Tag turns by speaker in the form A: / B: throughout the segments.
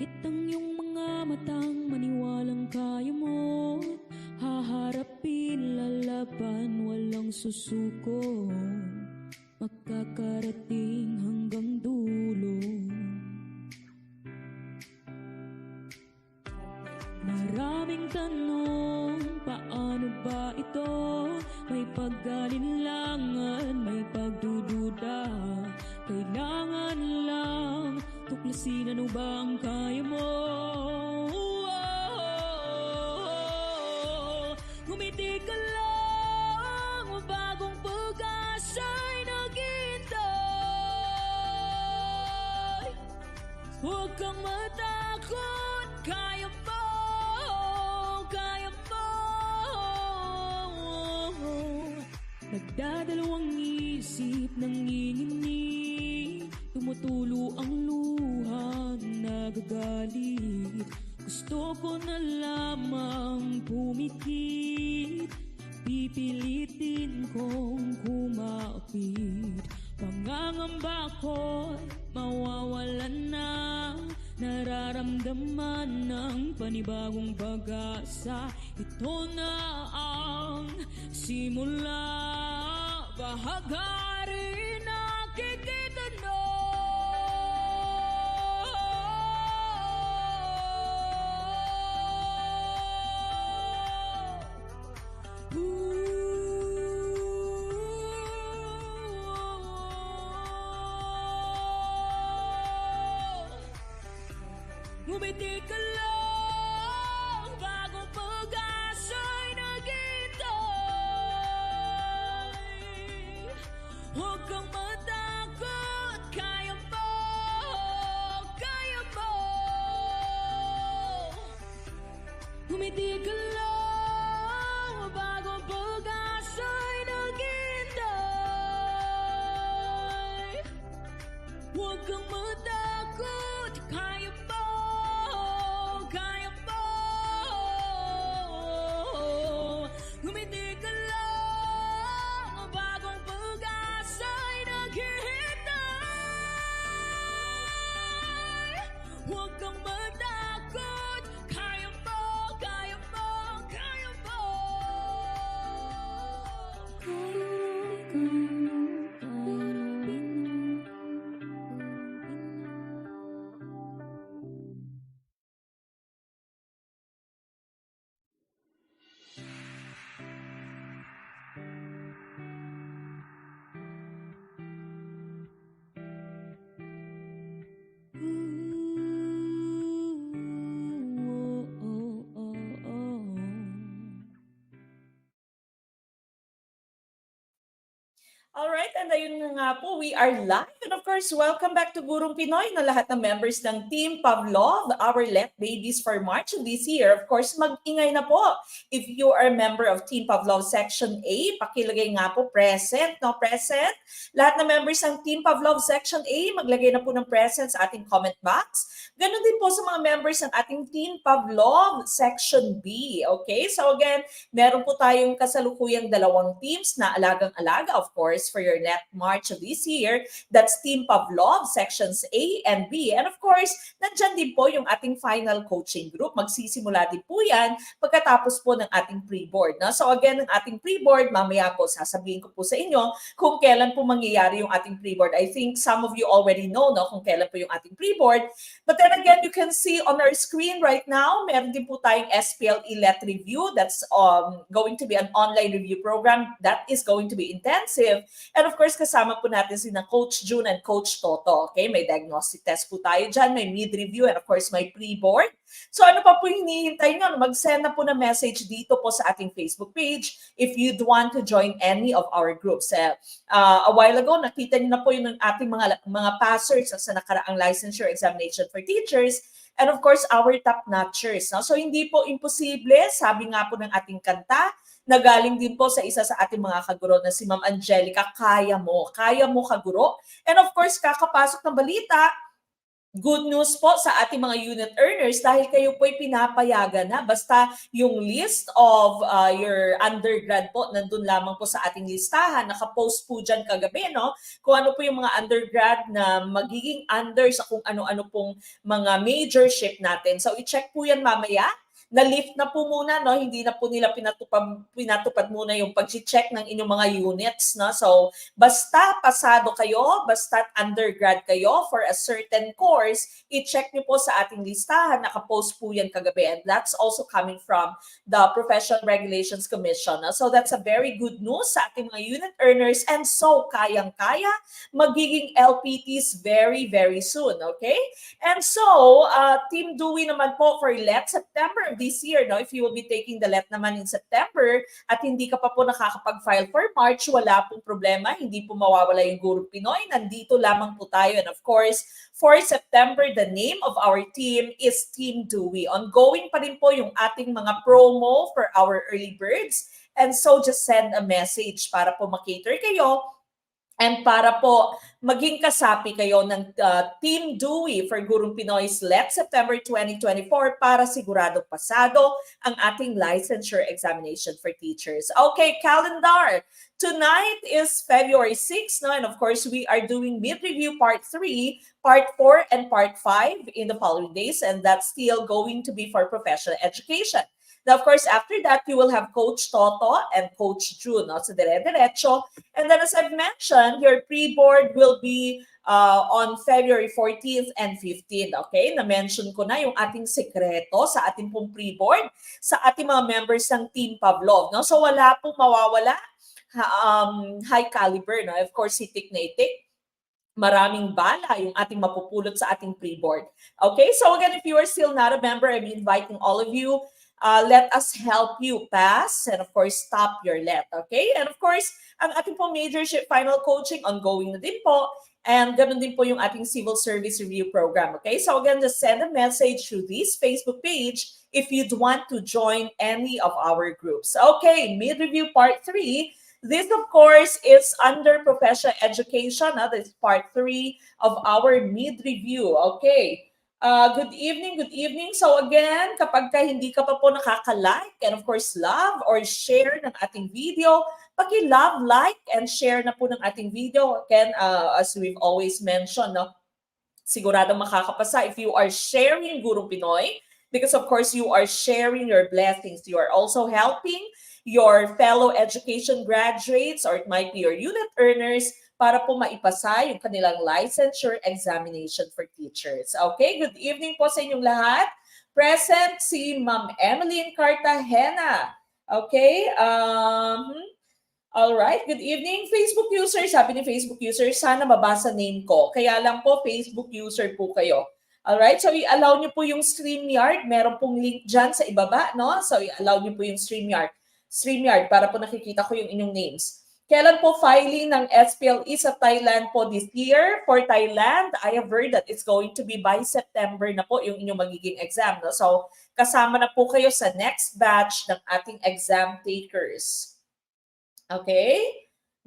A: Bakit ang iyong mga matang maniwalang kaya mo? Haharapin, lalaban, walang susuko, makakarating hanggang dulo. Maraming tanong, paano ba ito? May pag-alinlangan, may pagdududa. Kailangan lang tuklasin ano ba ang kaya mo. Ngumiti ka lang, bagong pag-asa'y naghihintay. Huwag kang matakot, kaya mo, kaya mo. Nagdadalawang isip, nanginginig, tumutulo ang luha, nagagalit. Gusto ko na lamang pumikit, pipilitin kong kumapit. Pangangamba ko'y mawawalan na, nararamdaman ng panibagong pag-asa. Ito na ang simula, bahagari nakikita na. Ngumiti ka lang, bagong pag-asa'y naghihintay. Huwag kang matakot, kaya mo, kaya mo. Ngumiti ka lang, bagong pag-asa'y naghihintay. Huwag kang matakot, kaya mo. Ngumiti ka lang, bagong pag-asa'y naghihintay. Huwag kang matakot, kaya mo, kaya mo, kaya mo.
B: Alright, and ayun na nga po, we are live. And of course, welcome back to Gurong Pinoy na lahat ng members ng Team Pavlov, our Let Babies for March this year. Of course, mag-ingay na po. If you are a member of Team Pavlov Section A, pakilagay nga po present, no? Present. Lahat ng members ng Team Pavlov Section A, maglagay na po ng present sa ating comment box. Ganon din po sa mga members ng ating Team Pavlov Section B. Okay? So again, meron po tayong kasalukuyang dalawang teams na alagang-alaga, of course, for your Net March of this year. That's Team Pavlov, Sections A and B. And of course, nandyan din po yung ating final coaching group. Magsisimula din po yan pagkatapos po ng ating pre-board. No? So again, ang ating pre-board, mamaya po sasabihin ko po sa inyo kung kailan po mangyayari yung ating pre-board. I think some of you already know, no, kung kailan po yung ating pre-board. But then again, you can see on our screen right now, meron din po tayong SPLE Let Review. That's going to be an online review program that is going to be intensive. And of course, kasama po natin sina Coach June and Coach Toto. Okay, may diagnostic test po tayo dyan, may mid-review, and of course, may pre-board. So ano pa po hinihintay nyo? Mag-send na po na message dito po sa ating Facebook page if you'd want to join any of our groups. A while ago, nakita nyo na po yung ating mga passers sa nakaraang licensure examination for teachers. And of course, our top-notchers. No? So hindi po imposible, sabi nga po ng ating kanta, na galing din po sa isa sa ating mga kaguro na si Ma'am Angelica, kaya mo kaguro. And of course, kakapasok ng balita, good news po sa ating mga unit earners dahil kayo po'y pinapayagan na. Basta yung list of your undergrad po, nandun lamang po sa ating listahan. Nakapost po dyan kagabi, no? Kung ano po yung mga undergrad na magiging under sa kung ano-ano pong mga majorship natin. So, i-check po yan mamaya. Na-lift na po muna, no? Hindi na po nila pinatupad muna yung pag-check ng inyong mga units, no? So, basta pasado kayo, basta undergrad kayo for a certain course, i-check nyo po sa ating listahan. Nakapost po yan kagabi. And that's also coming from the Professional Regulations Commission. No? So, that's a very good news sa ating mga unit earners. And so, kayang-kaya, magiging LPTs very, very soon. Okay? And so, Team Dewey naman po for LET September of this year, no? If you will be taking the LET naman in September at hindi ka pa po nakakapag-file for March, wala pong problema. Hindi po mawawala yung Gurong Pinoy. Nandito lamang po tayo. And of course, for September, the name of our team is Team Dewey. Ongoing pa rin po yung ating mga promo for our early birds. And so, just send a message para po makater kayo and para po maging kasapi kayo ng Team Dewey for Gurong Pinoy's LET September 2024 para siguradong pasado ang ating licensure examination for teachers. Okay, calendar. Tonight is February 6, no? And of course, we are doing mid-review part 3, part 4, and part 5 in the following days. And that's still going to be for professional education. Now, of course, after that, you will have Coach Toto and Coach June, no? So, dire-diretso. And then, as I've mentioned, your pre-board will be on February 14th and 15th, okay? Na-mention ko na yung ating sekreto sa ating pong pre-board sa ating mga members ng Team Pavlov, no? So, wala pong mawawala. High caliber, no? Of course, hitik na itik. Maraming bala yung ating mapupulot sa ating pre-board. Okay? So, again, if you are still not a member, I'm inviting all of you. Let us help you pass and of course stop your LET, okay? And of course, ang ating po majorship final coaching ongoing na din po, and ganun din po yung ating civil service review program, okay? So again, just send a message through this Facebook page if you'd want to join any of our groups. Okay, mid-review part 3. This, of course, is under professional education. This is part 3 of our mid-review, okay? Good evening, good evening. So again, kapag ka hindi ka pa po nakaka-like and of course love or share ng ating video, paki-love, like, and share na po ng ating video. Again, as we've always mentioned, no, siguradong makakapasa if you are sharing Gurong Pinoy because of course you are sharing your blessings. You are also helping your fellow education graduates or it might be your unit earners para po maipasa yung kanilang licensure examination for teachers. Okay, good evening po sa inyong lahat. Present si Ma'am Emeline Cartagena. Okay, all right, good evening Facebook user. Sabi ni Facebook user, sana mabasa name ko. Kaya lang po, Facebook user po kayo. All right, so i-allow niyo po yung StreamYard. Meron pong link dyan sa ibaba, no? So i-allow niyo po yung StreamYard para po nakikita ko yung inyong names. Kailan po filing ng SPLE sa Thailand po this year? For Thailand, I have heard that it's going to be by September na po yung inyong magiging exam. No? So, kasama na po kayo sa next batch ng ating exam takers. Okay?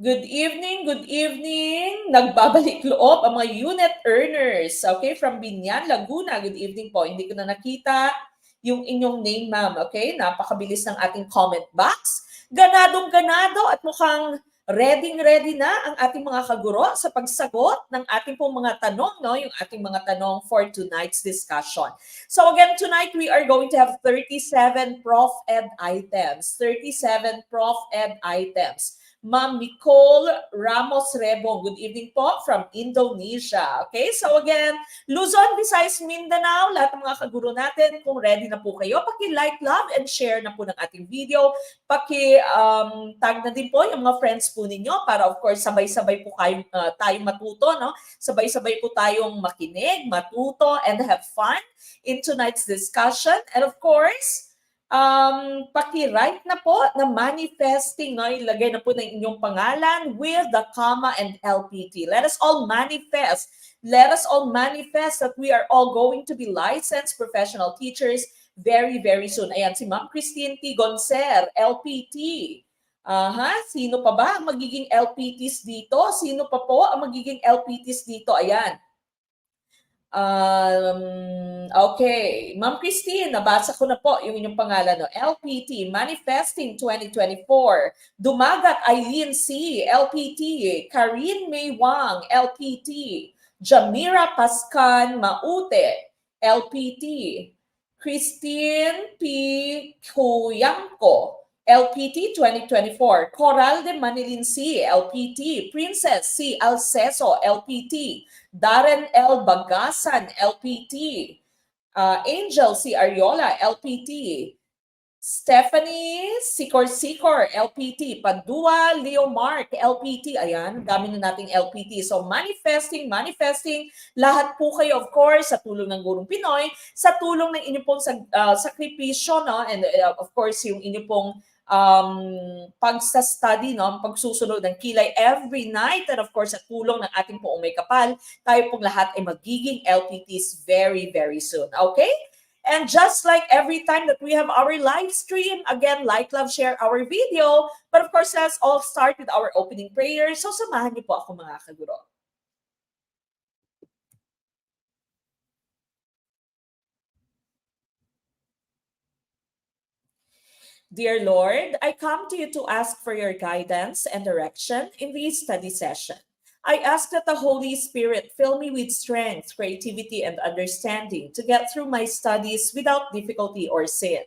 B: Good evening, good evening. Nagbabalik loob ang mga unit earners. Okay? From Binyan, Laguna. Good evening po. Hindi ko na nakita yung inyong name, ma'am. Okay? Napakabilis ng ating comment box. Ganadong-ganado at mukhang ready na ang ating mga kaguro sa pagsagot ng ating pong mga tanong, no? Yung ating mga tanong for tonight's discussion. So again, tonight we are going to have 37 Prof Ed items. 37 Prof Ed items. Ma'am Nicole Ramos Rebong, good evening po from Indonesia. Okay, so again, Luzon, Visayas, Mindanao, lahat ng mga kaguro natin, kung ready na po kayo, paki-like, love, and share na po ng ating video. Paki-tag na din po yung mga friends po ninyo para of course sabay-sabay po tayong matuto, no? Sabay-sabay po tayong makinig, matuto, and have fun in tonight's discussion. And of course, paki-write na po na manifesting, no? Ilagay na po ng inyong pangalan with the comma and LPT. Let us all manifest. Let us all manifest that we are all going to be licensed professional teachers very, very soon. Ayan, si Ma'am Christine T. Goncer, LPT. Sino pa ba ang magiging LPTs dito? Sino pa po ang magiging LPTs dito? Ayan. Okay. Ma'am Christine, nabasa ko na po yung inyong pangalan. No? LPT, Manifesting 2024. Dumagat Eileen C, LPT. Karine May Wang, LPT. Jamira Pascan Maute, LPT. Christine P. Kuyangko, LPT 2024. Coral de Manilin C, LPT. Princess C. Alceso, LPT. Darren L. Bagasan, LPT. Angel C. Ariola, LPT. Stephanie Sikor, LPT. Padua Leo Mark, LPT. Ayan, dami na nating LPT. So manifesting, lahat po kayo of course sa tulong ng Gurong Pinoy, sa tulong ng inyong pong sakripisyo, no? And of course yung inyong pong pagsa-study, no? Pagsusunod ng kilay every night, and of course sa tulong ng ating poong may kapal, tayo pong lahat ay magiging LPTs very, very soon. Okay? And just like every time that we have our live stream, again, like, love, share our video. But of course, let's all start with our opening prayer. So samahan niyo po ako mga kaguro. Dear Lord, I come to you to ask for your guidance and direction in this study session. I ask that the Holy Spirit fill me with strength, creativity, and understanding to get through my studies without difficulty or sin.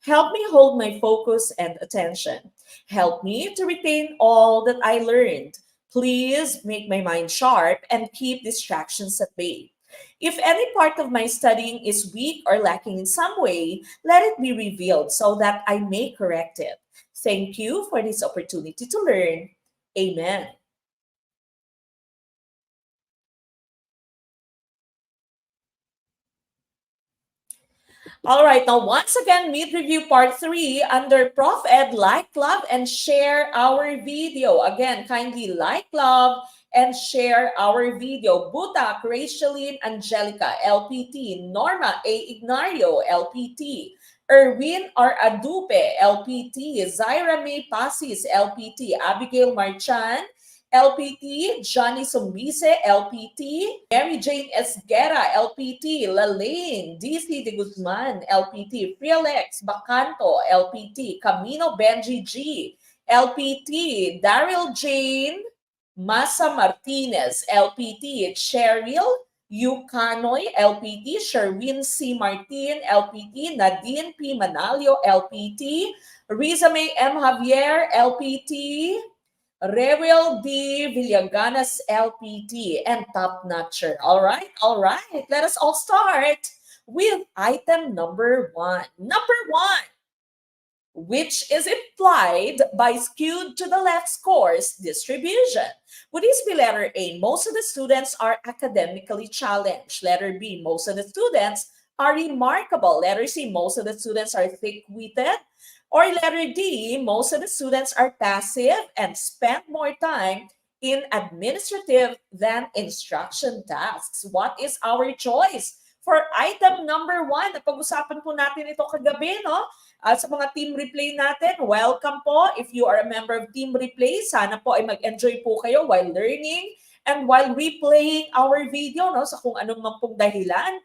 B: Help me hold my focus and attention. Help me to retain all that I learned. Please make my mind sharp and keep distractions at bay. If any part of my studying is weak or lacking in some way, let it be revealed so that I may correct it. Thank you for this opportunity to learn. Amen. All right, now once again, meet review part 3 under Prof Ed, like, love, and share our video. Again, kindly like, love, and share our video. Butak, Racheline Angelica, LPT. Norma A. Ignario, LPT. Erwin R. Adupe, LPT. Zaira May Pasis, LPT. Abigail Marchan, LPT, Johnny Sombise, LPT, Mary Jane Esguera, LPT, Lalaine, DC de Guzman, LPT, Frialex Bacanto, LPT, Camino Benji G, LPT, Daryl Jane, Masa Martinez, LPT, Cheryl Yucanoy, LPT, Sherwin C. Martin, LPT, Nadine P. Manalio, LPT, Riza May M. Javier, LPT, Rewel D. Villaganas, LPT, and Top Notcher. All right. Let us all start with item number 1. Number 1, which is implied by skewed to the left scores distribution. Would this be letter A? Most of the students are academically challenged. Letter B, most of the students are remarkable. Letter C, most of the students are thick-witted. Or letter D, most of the students are passive and spend more time in administrative than instruction tasks. What is our choice? For item number 1, napag-usapan po natin ito kagabi, no? Sa mga team replay natin, welcome po. If you are a member of team replay, sana po ay mag-enjoy po kayo while learning and while replaying our video, no? Sa kung anong man pong dahilan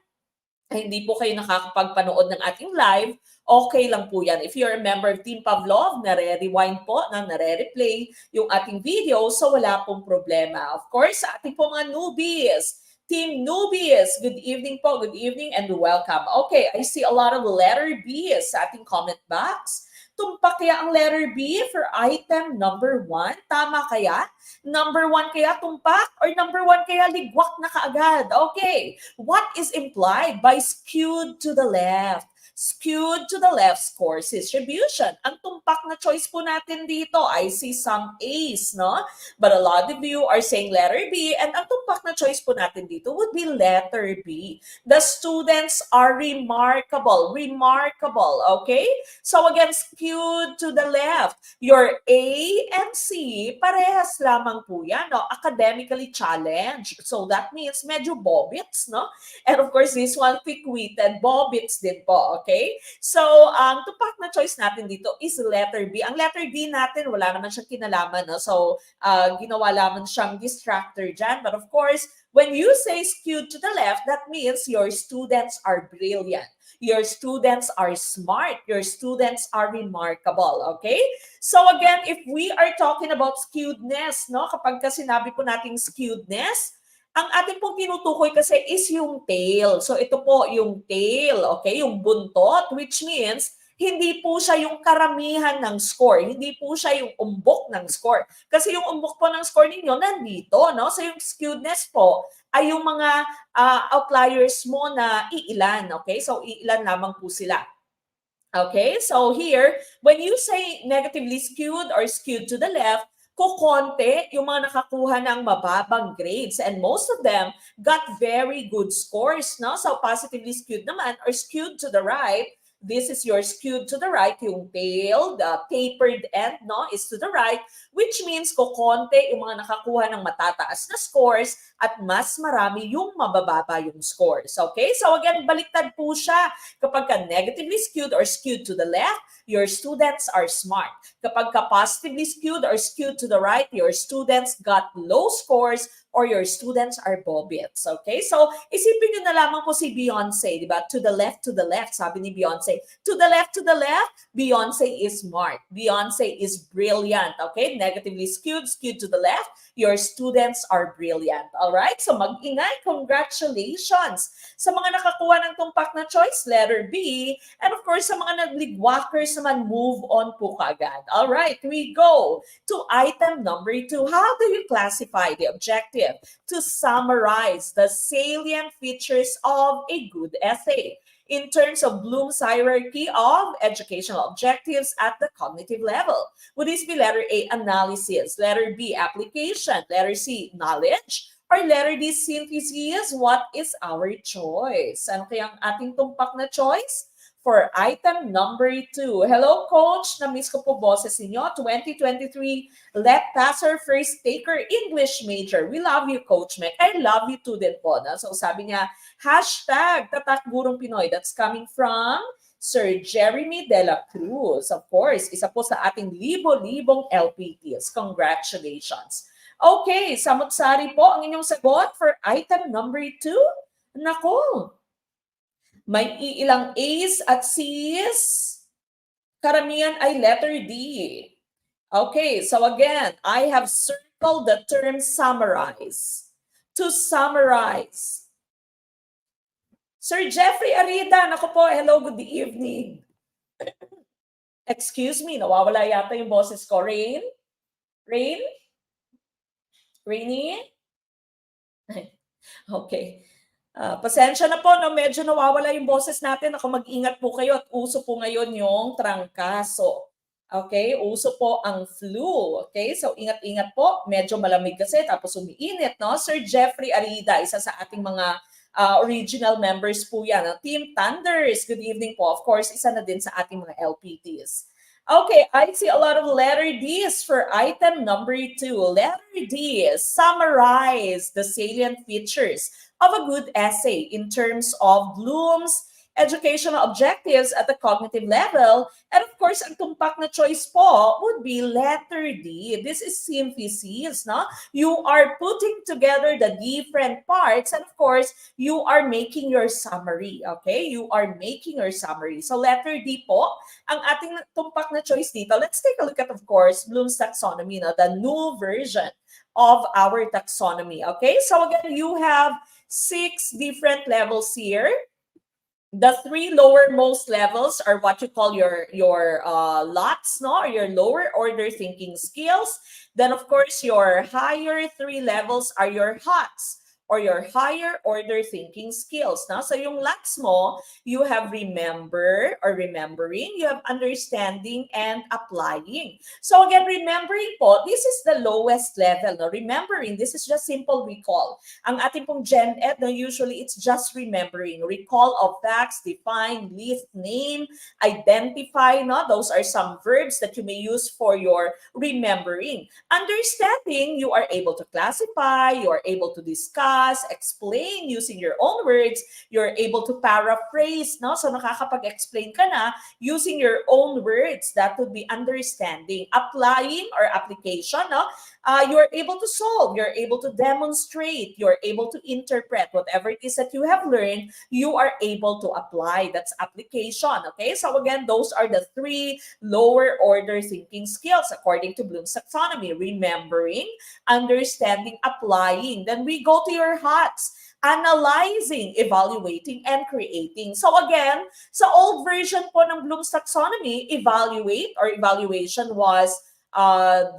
B: ay hindi po kayo nakakapagpanood ng ating live, okay lang po yan. If you're a member of Team Pavlov, nare-rewind po, nare-replay yung ating video, so wala pong problema. Of course, sa ating po mga newbies, Team Newbies, good evening po, good evening and welcome. Okay, I see a lot of letter B sa ating comment box. Tumpak kaya ang letter B for item number 1? Tama kaya? Number 1 kaya tumpak? Or number 1 kaya ligwak na kaagad? Okay, what is implied by skewed to the left? Skewed to the left scores distribution. Ang tumpak na choice po natin dito, I see some A's, no? But a lot of you are saying letter B, and ang tumpak na choice po natin dito would be letter B. The students are remarkable, okay? So again, skewed to the left. Your A and C, parehas lamang po yan, no? Academically challenged. So that means medyo bobits, no? And of course, this one, thick-witted, bobits din po, Okay? So, ang tumpak na choice natin dito is letter B. Ang letter B natin, wala naman siyang kinalaman. No? So, ginawa lamang siyang distractor dyan. But of course, when you say skewed to the left, that means your students are brilliant. Your students are smart. Your students are remarkable. Okay? So again, if we are talking about skewedness, no? Kapag ka sinabi po nating skewedness, ang ating pong tinutukoy kasi is yung tail. So ito po yung tail, okay? Yung buntot, which means hindi po siya yung karamihan ng score. Hindi po siya yung umbok ng score. Kasi yung umbok po ng score ninyo nandito, no? So yung skewedness po ay yung mga outliers mo na iilan, okay? So iilan lamang po sila. Okay, so here, when you say negatively skewed or skewed to the left, kukonti yung mga nakakuha ng mababang grades, and most of them got very good scores, no? So positively skewed naman or skewed to the right, this is your skewed to the right, yung tail, the tapered end, no, is to the right, which means kukonti yung mga nakakuha ng matataas na scores at mas marami yung mabababa yung scores. Okay, so again, baliktad po siya. Kapag ka negatively skewed or skewed to the left, your students are smart. Kapag ka positively skewed or skewed to the right, your students got low scores or your students are bobits. Okay? So, isipin nyo na lamang po si Beyonce, di ba? To the left, sabi ni Beyonce. To the left, Beyonce is smart. Beyonce is brilliant. Okay? Negatively skewed, skewed to the left, your students are brilliant. Alright? So, mag-ingay. Congratulations sa mga nakakuha ng tumpak na choice, letter B. And of course, sa mga nagligwalkers naman, move on po kaagad. Alright, we go to item number 2. How do you classify the objective? To summarize the salient features of a good essay in terms of Bloom's hierarchy of educational objectives at the cognitive level. Would this be letter A, analysis, letter B, application, letter C, knowledge, or letter D, synthesis? What is our choice? Ano kaya ang ating tumpak na choice? For item number 2. Hello, Coach. Na-miss ko po boses ninyo. 2023 Let Passer First Taker English Major. We love you, Coach Mek. I love you too din po. Na? So sabi niya, hashtag Tatak Gurong Pinoy. That's coming from Sir Jeremy De La Cruz. Of course, isa po sa ating libo-libong LPTs. Congratulations. Okay, Samut-sari po ang inyong sagot for item number 2. Nako, may ilang A's at C's. Karamihan ay letter D. Okay, so again, I have circled the term summarize. To summarize. Sir Jeffrey Arida, naku po, hello, good evening. Excuse me, nawawala yata yung boses ko. Rain? Rain? Rainy? Okay. Pasensya na po, no? Medyo nawawala yung boses natin. Ako, mag-ingat po kayo at uso po ngayon yung trangkaso. Okay? Uso po ang flu. Okay? So, ingat-ingat po. Medyo malamig kasi, tapos umiinit, no? Sir Jeffrey Arida, isa sa ating mga original members po yan. No? Team Thunders, good evening po. Of course, isa na din sa ating mga LPTs. Okay, I see a lot of letter D's for item number 2. Letter D, summarize the salient features of a good essay in terms of Bloom's educational objectives at the cognitive level. And of course, ang tumpak na choice po would be letter D. This is synthesis, no? You are putting together the different parts and of course, you are making your summary, okay? You are making your summary. So letter D po, ang ating tumpak na choice dito. Let's take a look at, of course, Bloom's taxonomy, no? The new version of our taxonomy, okay? So again, you have 6 different levels here. The 3 lowermost levels are what you call your lots, no? Or your lower order thinking skills. Then, of course, your higher 3 levels are your HOTS, or your higher order thinking skills. No? So yung lots mo, you have remember or remembering, you have understanding and applying. So again, remembering po, this is the lowest level. No? Remembering, this is just simple recall. Ang ating pong Gen Ed, no, usually it's just remembering. Recall of facts, define, list, name, identify. No? Those are some verbs that you may use for your remembering. Understanding, you are able to classify, you are able to discuss, discuss, explain using your own words. You're able to paraphrase, no? So nakakapag-explain ka na using your own words. That would be understanding. Applying or application, no? You're able to solve, you're able to demonstrate, you're able to interpret whatever it is that you have learned, you are able to apply. That's application, okay? So again, those are the 3 lower order thinking skills according to Bloom's taxonomy: remembering, understanding, applying. Then we go to your HOTS: analyzing, evaluating, and creating. So again, sa old version po ng Bloom's taxonomy, evaluate or evaluation was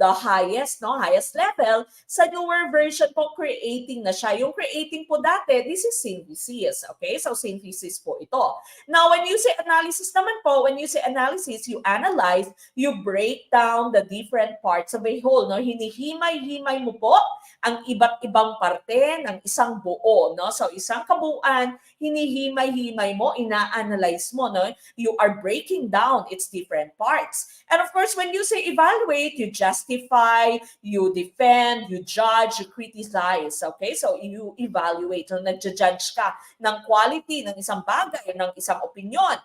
B: the highest, no, highest level. Sa newer version po, creating na siya. Yung creating po dati, this is synthesis, okay? So synthesis po ito. Now, when you say analysis naman po, when you say analysis, you analyze, you break down the different parts of a whole, no? Hinihimay-himay mo po ang iba't ibang parte ng isang buo, no? So isang kabuuan, hinihimay-himay mo, ina-analyze mo, no? You are breaking down its different parts. And of course, when you say evaluate, you justify, you defend, you judge, you criticize, okay? So you evaluate, so nag-judge ka ng quality ng isang bagay, ng isang opinion.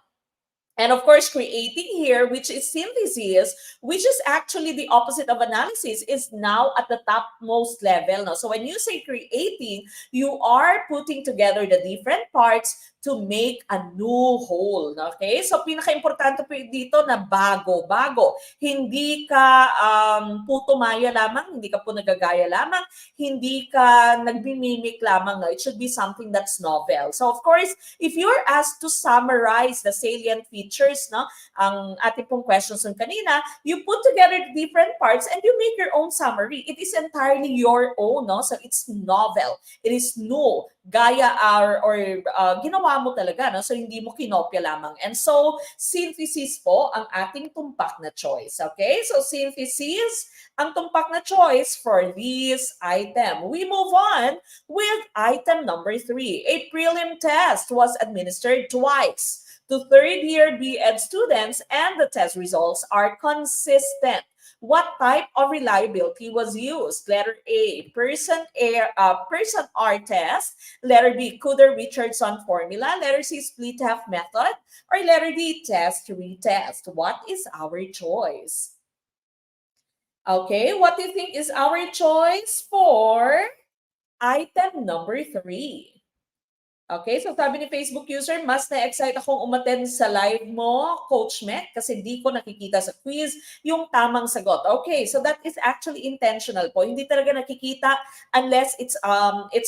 B: And of course, creating here, which is synthesis, which is actually the opposite of analysis, is now at the topmost level. No? So when you say creating, you are putting together the different parts to make a new whole. Okay? So pinaka-importante po dito na bago. Hindi ka putumaya lamang, hindi ka po nagagaya lamang, hindi ka nagbimimik lamang. No? It should be something that's novel. So of course, if you're asked to summarize the salient features, no, ang ating pong questions ng kanina, you put together the different parts and you make your own summary. It is entirely your own, no? So it's novel. It is new. Gaya or ginawa mo talaga, no? So hindi mo kinopya lamang. And so synthesis po ang ating tumpak na choice. Okay? So synthesis ang tumpak na choice for this item. We move on with item number 3. A prelim test was administered twice to third-year B.Ed students, and the test results are consistent. What type of reliability was used? Letter A, person R test. Letter B, Kuder-Richardson formula. Letter C, split half method. Or letter D, test retest. What is our choice? Okay, what do you think is our choice for item number 3? Okay, so sabi ni Facebook user, mas na-excite akong umattend sa live mo, Coach Mac, kasi di ko nakikita sa quiz yung tamang sagot. Okay, so that is actually intentional po. Hindi talaga nakikita unless it's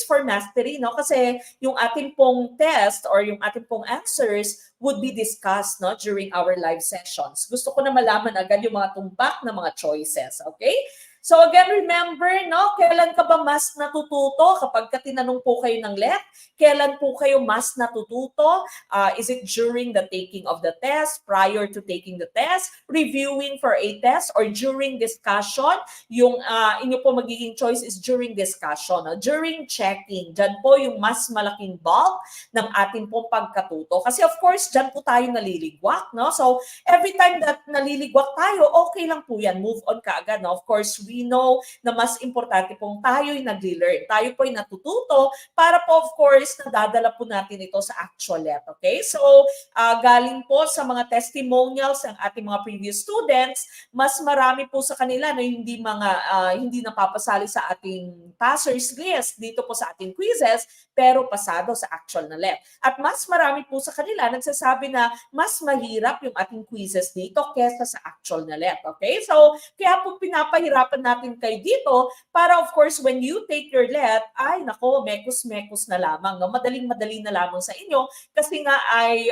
B: for mastery, no? Kasi yung ating pong test or yung ating pong answers would be discussed, no, during our live sessions. Gusto ko na malaman agad yung mga tumpak na mga choices, okay? So again, remember, no, kailan ka ba mas natututo kapag tinanong po kayo ng LET? Kailan po kayo mas natututo? Is it during the taking of the test, prior to taking the test, reviewing for a test, or during discussion? Yung inyo po magiging choice is during discussion, no? During checking. Diyan po yung mas malaking bulk ng ating pong pagkatuto. Kasi of course, diyan po tayo naliligwak, no? So every time that naliligwak tayo, okay lang po yan. Move on ka agad, no? Of course, we know na mas importante pong tayo'y nagli-learn. Tayo po'y natututo para po, of course, nadadala po natin ito sa actual LET. Okay? So, galing po sa mga testimonials ng ating mga previous students, mas marami po sa kanila na hindi napapasali sa ating passers list dito po sa ating quizzes, pero pasado sa actual na LET. At mas marami po sa kanila nagsasabi na mas mahirap yung ating quizzes dito kesa sa actual na LET. Okay? So, kaya po pinapahirapan natin kayo dito para of course when you take your LET, ay nako, mekus-mekus na lamang. No? Madaling-madali na lamang sa inyo kasi nga ay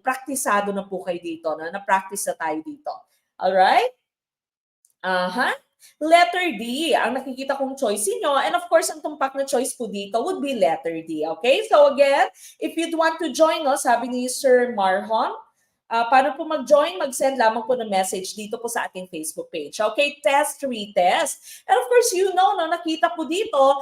B: praktisado na po kayo dito. No? Na-practice na tayo dito. Alright? Letter D, ang nakikita kong choice niyo. And of course, ang tumpak na choice po dito would be letter D. Okay? So again, if you'd want to join us, sabi ni Sir Marhon, Paano po mag-join? Mag-send lamang po ng message dito po sa ating Facebook page. Okay, test, retest. And of course, no, nakita po dito,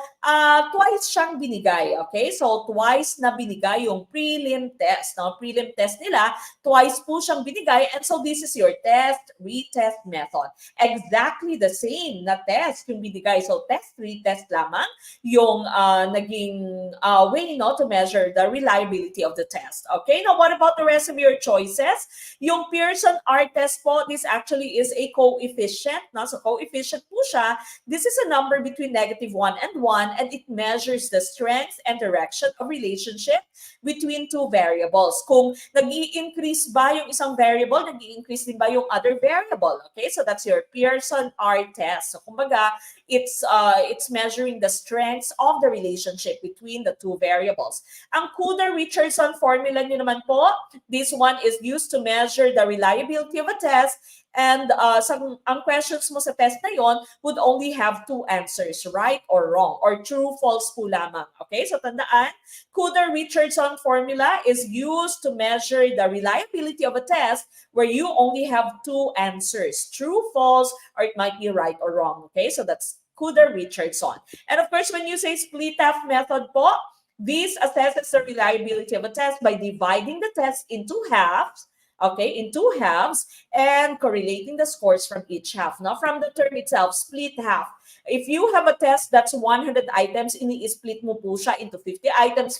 B: twice siyang binigay. Okay, so twice na binigay yung prelim test. No? Prelim test nila, twice po siyang binigay. And so this is your test, retest method. Exactly the same na test yung binigay. So test, retest lamang yung naging way to measure the reliability of the test. Okay, now what about the rest of your choices? Yung Pearson R test po, this actually is a coefficient. No? So coefficient po siya. This is a number between -1 and 1 and it measures the strength and direction of relationship between two variables. Kung nag-i-increase ba yung isang variable, nag-i-increase din ba yung other variable? Okay, so that's your Pearson R test. So kumbaga, it's measuring the strengths of the relationship between the two variables. Ang Kuder-Richardson formula nyo naman po, this one is used to measure the reliability of a test and ang questions mo sa test na yon would only have two answers, right or wrong, or true, false po lamang. Okay, so tandaan, Kuder-Richardson formula is used to measure the reliability of a test where you only have two answers, true, false, or it might be right or wrong. Okay, so that's Kuder-Richardson. And of course, when you say split half method po, this assesses the reliability of a test by dividing the test into halves, okay, in two halves, and correlating the scores from each half. Now, from the term itself, split half. If you have a test that's 100 items, ini-split mo po siya into 50 items,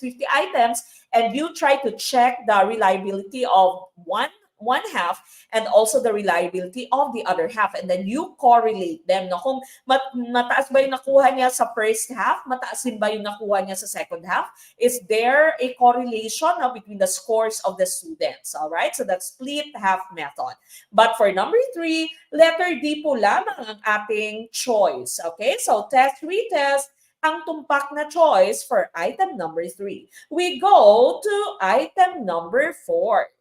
B: and you try to check the reliability of one half and also the reliability of the other half, and then you correlate them. No? Kung mataas ba yung nakuha niya sa first half, mataas din ba yung nakuha niya sa second half? Is there a correlation between the scores of the students? All right, so that's split half method. But for number 3, letter D po lamang ang ating choice. Okay, so test, retest, ang tumpak na choice for item number 3. We go to item number 4.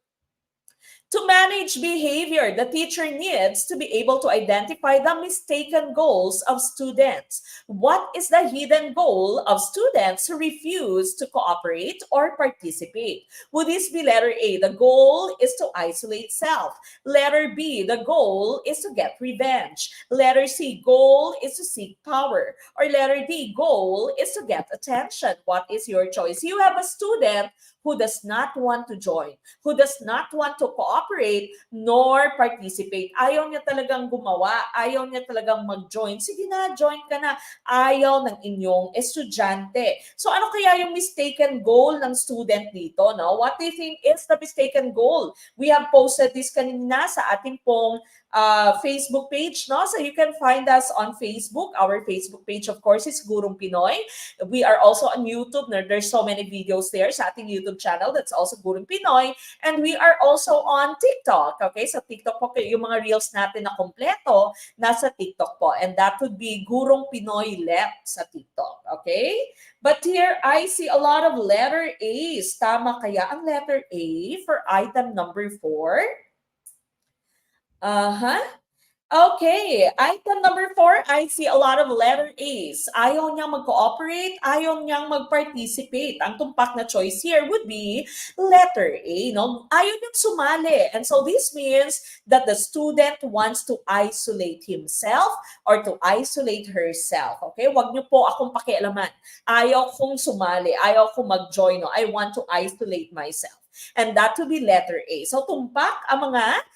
B: To manage behavior, the teacher needs to be able to identify the mistaken goals of students. What is the hidden goal of students who refuse to cooperate or participate? Would this be letter A? The goal is to isolate self. Letter B, the goal is to get revenge. Letter C, goal is to seek power. Or letter D, goal is to get attention. What is your choice? You have a student who does not want to join, who does not want to cooperate nor participate. Ayaw niya talagang gumawa, ayaw niya talagang mag-join. Sige na, join ka na. Ayaw ng inyong estudyante. So ano kaya yung mistaken goal ng student dito? No? What do you think is the mistaken goal? We have posted this kanina sa ating pong Facebook page, no? So you can find us on Facebook. Our Facebook page, of course, is Gurong Pinoy. We are also on YouTube. There's so many videos there sa ating YouTube channel. That's also Gurong Pinoy. And we are also on TikTok. Okay, so TikTok po, yung mga reels natin na kompleto, nasa TikTok po. And that would be Gurong Pinoy Let sa TikTok. Okay? But here, I see a lot of letter A's. Tama kaya ang letter A for item number 4? Okay, item number 4, I see a lot of letter A's. Ayaw niyang mag-cooperate, ayaw niyang mag-participate. Ang tumpak na choice here would be letter A. No? Ayaw niyang sumali. And so this means that the student wants to isolate himself or to isolate herself. Okay, wag niyo po akong pakialaman. Ayaw kong sumali, ayaw kong mag-join. No? I want to isolate myself. And that would be letter A. So tumpak ang mga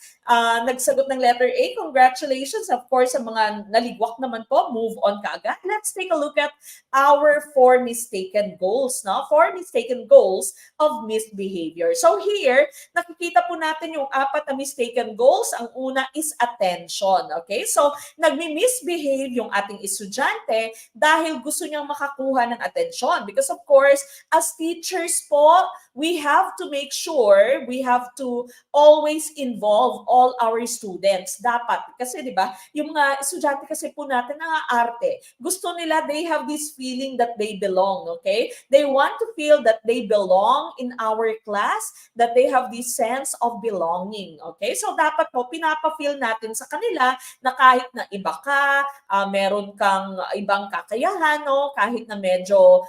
B: nagsagot ng letter A. Congratulations. Of course, sa mga naligwak naman po, move on kaagad. Let's take a look at our 4 mistaken goals. No? 4 mistaken goals of misbehavior. So here, nakikita po natin yung 4 na mistaken goals. Ang una is attention. Okay? So nagmi-misbehave yung ating estudyante dahil gusto niyang makakuha ng atensyon. Because of course, as teachers po, we have to make sure we have to always involve all our students. Dapat, kasi di ba, yung mga estudyante kasi po natin arte, gusto nila, they have this feeling that they belong, okay? They want to feel that they belong in our class, that they have this sense of belonging, okay? So dapat po, pinapa-feel natin sa kanila na kahit na iba ka, meron kang ibang kakayahan, no? Kahit na medyo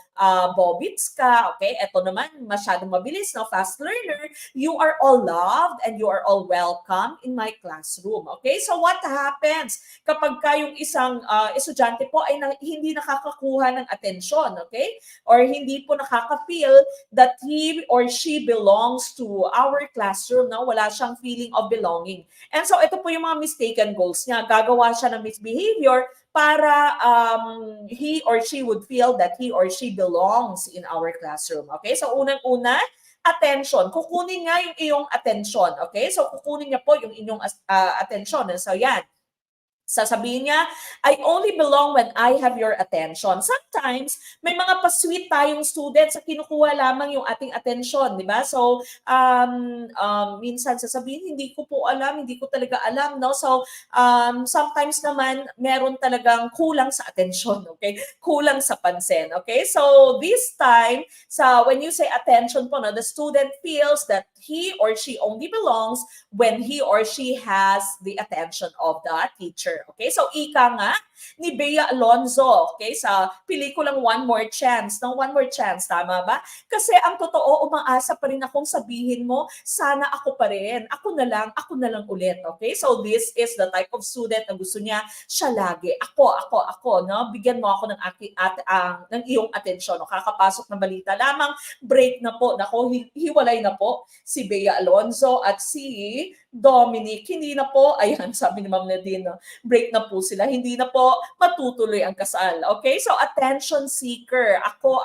B: bobits ka, okay? Ito naman, masyadong mabilis, no? Fast learner, you are all loved and you are all welcome in my classroom. Okay? So what happens kapag yung isang estudyante po ay hindi nakakakuha ng atensyon, okay? Or hindi po nakaka-feel that he or she belongs to our classroom, no? Wala siyang feeling of belonging. And so ito po yung mga mistaken goals niya. Gagawa siya ng misbehavior para he or she would feel that he or she belongs in our classroom. Okay? So unang-una, attention. Kukunin nga yung iyong attention. Okay? So, kukunin niya po yung inyong attention. So, yan. Sasabihin niya, I only belong when I have your attention. Sometimes, may mga pa-sweet tayong students sa kinukuha lamang yung ating attention, di ba? So, minsan sasabihin, hindi ko po alam, hindi ko talaga alam, no? So, sometimes naman, meron talagang kulang sa attention, okay? Kulang sa pansin, okay? So, this time, when you say attention po, no, the student feels that he or she only belongs when he or she has the attention of the teacher. Okay? So, ika nga ni Bea Alonzo, okay, sa pelikulang One More Chance. No? One More Chance, tama ba? Kasi ang totoo, umaasa pa rin akong sabihin mo, sana ako pa rin. Ako na lang ulit. Okay? So, this is the type of student na gusto niya siya lagi. Ako. No? Bigyan mo ako ng iyong atensyon. No? Kakapasok ng balita lamang, break na po. Nako, hiwalay na po si Bea Alonzo at si Dominic. Hindi na po, ayan, sabi ni Ma'am Nadine, no? Break na po sila. Hindi na po matutuloy ang kasal. Okay? So, attention seeker. Ako.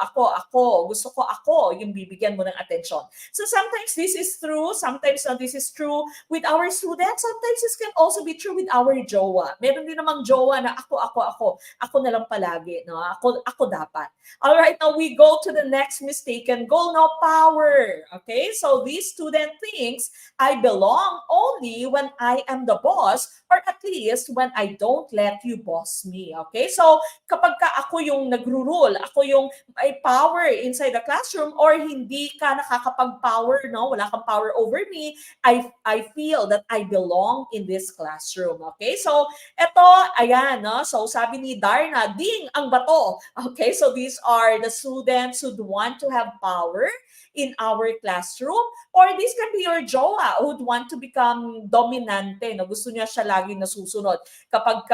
B: Gusto ko ako yung bibigyan mo ng attention. So, sometimes this is true. Sometimes this is true with our students. Sometimes this can also be true with our jowa. Meron din namang jowa na ako. Ako na lang palagi. No? Ako dapat. Alright, now we go to the next mistaken goal. Now, power. Okay? So, this student thinks, I belong only when I am the boss, or at least when I don't let you boss me. Okay? So, kapag ako yung nagro-rule, ako yung may power inside the classroom, or hindi ka nakakapag-power, no? Wala kang power over me, I feel that I belong in this classroom. Okay? So, eto, ayan, no? So, sabi ni Darna, ding ang bato. Okay? So, these are the students who want to have power in our classroom, or this can be your jowa who'd want to become dominante, no? Gusto niya siya lagi nasusunod. Kapag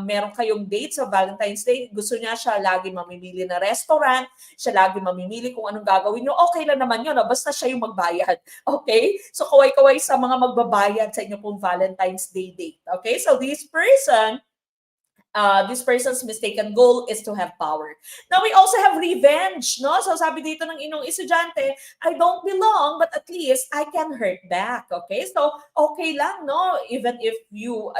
B: meron kayong date sa Valentine's Day, gusto niya siya lagi mamimili na restaurant, siya lagi mamimili kung anong gagawin niyo. Okay lang naman yun, no? Basta siya yung magbayad. Okay? So, kaway-kaway sa mga magbabayad sa inyo pong Valentine's Day date. Okay? So, this person's mistaken goal is to have power. Now, we also have revenge, no? So, sabi dito ng inyong estudyante, I don't belong, but at least I can hurt back, okay? So, okay lang, no? Even if you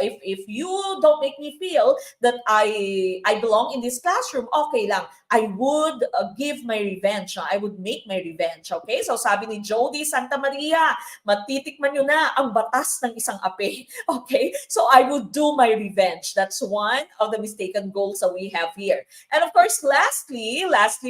B: don't make me feel that I belong in this classroom, okay lang. I would give my revenge. No? I would make my revenge, okay? So, sabi ni Jody Santa Maria, matitikman nyo na ang batas ng isang ape, okay? So, I would do my revenge. That's one of the mistaken goals that we have here. And of course, lastly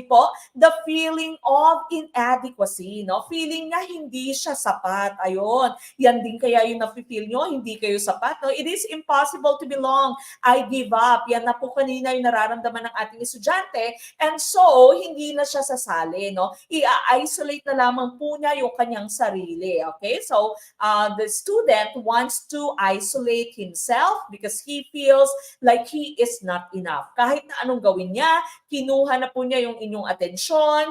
B: po, the feeling of inadequacy, no? Feeling na hindi siya sapat. Ayun, yan din kaya yung nafe-feel nyo, hindi kayo sapat, no? It is impossible to belong. I give up. Yan na po kanina yung nararamdaman ng ating estudyante. And so, hindi na siya sasali, no? I-isolate na lamang po niya yung kanyang sarili, okay? So, the student wants to isolate himself because he feels like he is not enough. Kahit na anong gawin niya, kinuha na po niya yung inyong atensyon,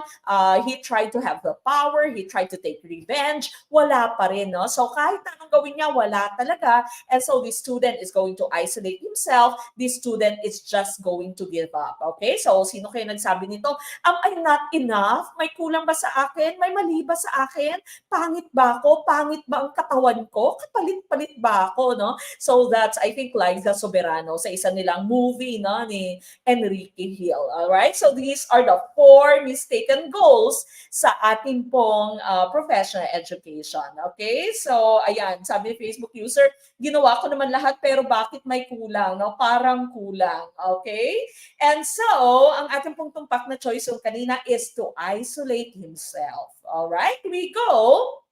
B: he tried to have the power, he tried to take revenge, wala pa rin, no? So, kahit na anong gawin niya, wala talaga. And so, the student is going to isolate himself. The student is just going to give up, okay? So, sino kayo nagsabi nito? Am I not enough? May kulang ba sa akin? May mali ba sa akin? Pangit ba ako? Pangit ba ang katawan ko? Kapalit-palit ba ako, no? So that's, I think, Liza Soberano sa isa nilang magandang movie, no, ni Enrique Hill. Alright? So these are the 4 mistaken goals sa ating pong professional education. Okay? So, ayan, sabi ni Facebook user, ginawa ko naman lahat pero bakit may kulang? No? Parang kulang. Okay? And so, ang ating pong tumpak na choice yung kanina is to isolate himself. Alright? We go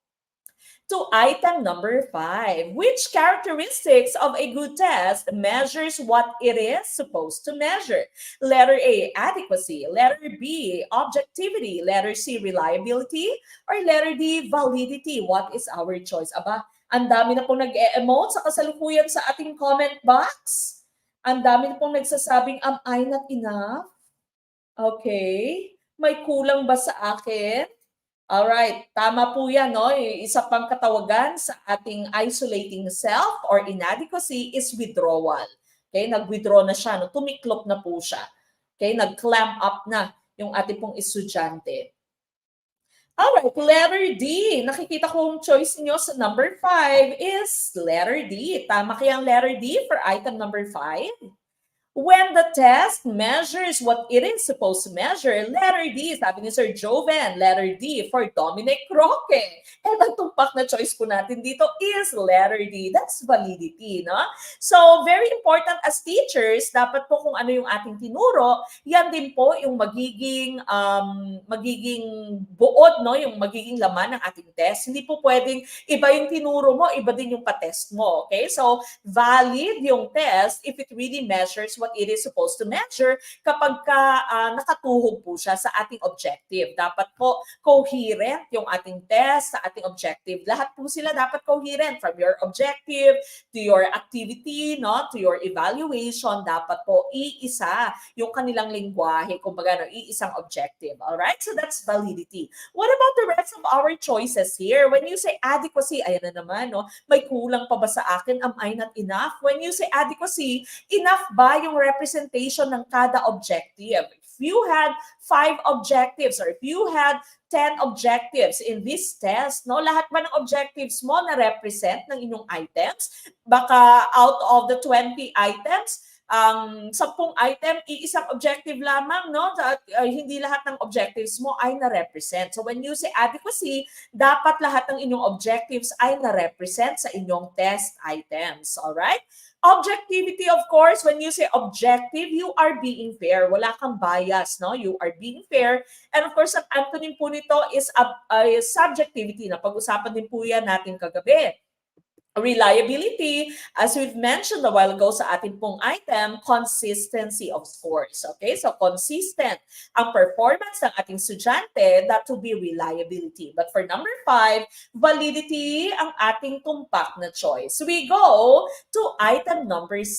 B: to item number 5. Which characteristics of a good test measures what it is supposed to measure? Letter A, adequacy. Letter B, objectivity. Letter C, reliability. Or letter D, validity. What is our choice? Aba, ang dami na pong nag-e-emote sa kasalukuyan sa ating comment box. Ang dami na pong nagsasabing, am I not enough? Okay. May kulang ba sa akin? Alright, tama po yan, no? Isa pang katawagan sa ating isolating self or inadequacy is withdrawal. Okay, nag-withdraw na siya, no? Tumiklop na po siya. Okay, nag-clamp up na yung ating pong estudyante. Alright, letter D. Nakikita ko yung choice niyo sa number 5 is letter D. Tama kaya ang letter D for item number 5? When the test measures what it is supposed to measure, letter D, sabi ni Sir Joven, letter D for Dominic Roque. And ang tumpak na choice po natin dito is letter D. That's validity, no? So, very important as teachers, dapat po kung ano yung ating tinuro, yan din po yung magiging buod, no? Yung magiging laman ng ating test. Hindi po pwedeng iba yung tinuro mo, iba din yung patest mo, okay? So, valid yung test if it really measures what it is supposed to measure kapag nakatuhog po siya sa ating objective. Dapat po coherent yung ating test sa ating objective. Lahat po sila dapat coherent from your objective to your activity, no, to your evaluation. Dapat po iisa yung kanilang lengguwahe, kumbaga, no, iisang objective. Alright? So that's validity. What about the rest of our choices here? When you say adequacy, ayan na naman, no, may kulang pa ba sa akin? Am I not enough? When you say adequacy, enough ba yung representation ng kada objective? If you had 5 objectives or if you had 10 objectives in this test, no, lahat ba ng objectives mo na represent ng inyong items? Baka out of the 20 items, 10 item, iisang objective lamang, no? Hindi lahat ng objectives mo ay na-represent. So when you say adequacy, dapat lahat ng inyong objectives ay na-represent sa inyong test items. Alright? Objectivity, of course, when you say objective, you are being fair. Wala kang bias, no? You are being fair. And of course, ang antonym po nito is subjectivity. Napag-usapan din po yan natin kagabi. Reliability, as we've mentioned a while ago sa ating pong item, consistency of scores. Okay, so consistent ang performance ng ating estudyante, that will be reliability. But for number 5, validity ang ating tumpak na choice. We go to item number 6.